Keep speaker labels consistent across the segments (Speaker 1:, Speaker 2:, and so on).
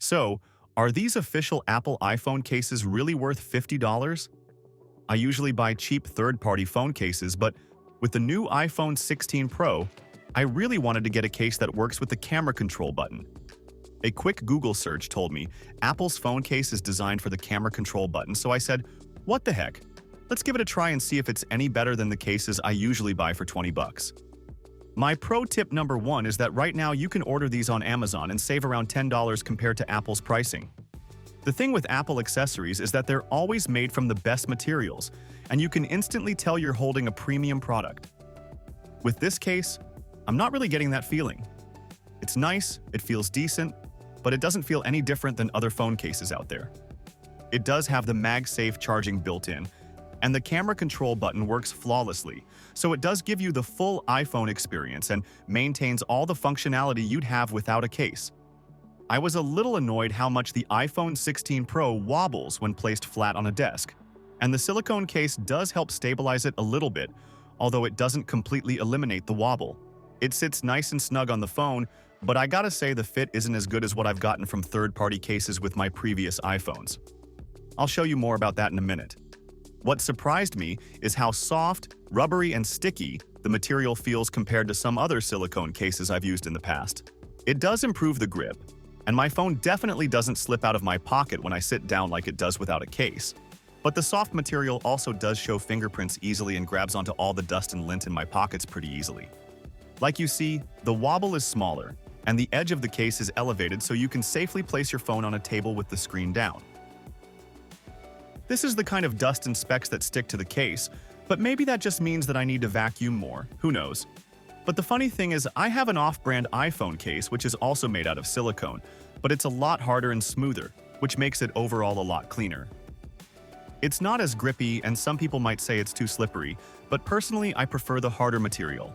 Speaker 1: So, are these official Apple iPhone cases really worth $50? I usually buy cheap third-party phone cases, but with the new iPhone 16 Pro, I really wanted to get a case that works with the camera control button. A quick Google search told me Apple's phone case is designed for the camera control button, so I said, what the heck? Let's give it a try and see if it's any better than the cases I usually buy for 20 bucks. My pro tip number one is that right now you can order these on Amazon and save around $10 compared to Apple's pricing. The thing with Apple accessories is that they're always made from the best materials, and you can instantly tell you're holding a premium product. With this case, I'm not really getting that feeling. It's nice, it feels decent, but it doesn't feel any different than other phone cases out there. It does have the MagSafe charging built in, and the camera control button works flawlessly, so it does give you the full iPhone experience and maintains all the functionality you'd have without a case. I was a little annoyed how much the iPhone 16 Pro wobbles when placed flat on a desk, and the silicone case does help stabilize it a little bit, although it doesn't completely eliminate the wobble. It sits nice and snug on the phone, but I gotta say the fit isn't as good as what I've gotten from third-party cases with my previous iPhones. I'll show you more about that in a minute. What surprised me is how soft, rubbery, and sticky the material feels compared to some other silicone cases I've used in the past. It does improve the grip, and my phone definitely doesn't slip out of my pocket when I sit down like it does without a case. But the soft material also does show fingerprints easily and grabs onto all the dust and lint in my pockets pretty easily. Like you see, the wobble is smaller, and the edge of the case is elevated so you can safely place your phone on a table with the screen down. This is the kind of dust and specks that stick to the case, but maybe that just means that I need to vacuum more, who knows. But the funny thing is, I have an off-brand iPhone case which is also made out of silicone, but it's a lot harder and smoother, which makes it overall a lot cleaner. It's not as grippy, and some people might say it's too slippery, but personally I prefer the harder material.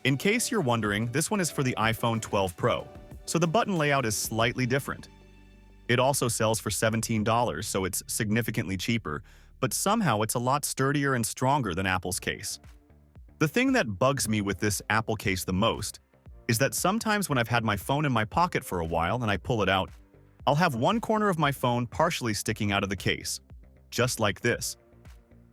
Speaker 1: In case you're wondering, this one is for the iPhone 12 Pro, so the button layout is slightly different. It also sells for $17, so it's significantly cheaper, but somehow it's a lot sturdier and stronger than Apple's case. The thing that bugs me with this Apple case the most is that sometimes when I've had my phone in my pocket for a while and I pull it out, I'll have one corner of my phone partially sticking out of the case, just like this.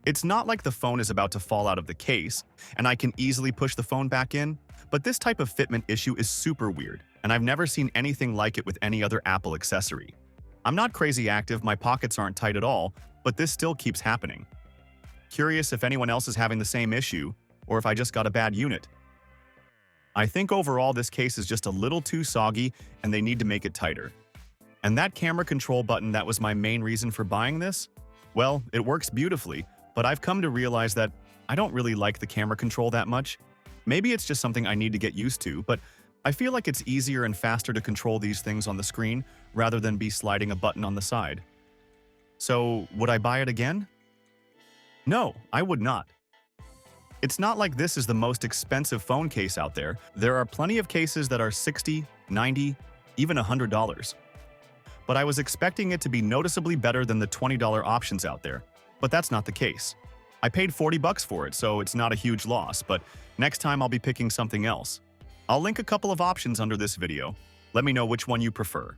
Speaker 1: It's not like the phone is about to fall out of the case, and I can easily push the phone back in, but this type of fitment issue is super weird, and I've never seen anything like it with any other Apple accessory. I'm not crazy active, my pockets aren't tight at all, but this still keeps happening. Curious if anyone else is having the same issue, or if I just got a bad unit. I think overall this case is just a little too soggy and they need to make it tighter. And that camera control button that was my main reason for buying this? Well, it works beautifully, but I've come to realize that I don't really like the camera control that much. Maybe it's just something I need to get used to, but I feel like it's easier and faster to control these things on the screen rather than be sliding a button on the side. So, would I buy it again? No, I would not. It's not like this is the most expensive phone case out there. There are plenty of cases that are $60, $90, even $100. But I was expecting it to be noticeably better than the $20 options out there, but that's not the case. I paid 40 bucks for it, so it's not a huge loss, but next time I'll be picking something else. I'll link a couple of options under this video. Let me know which one you prefer.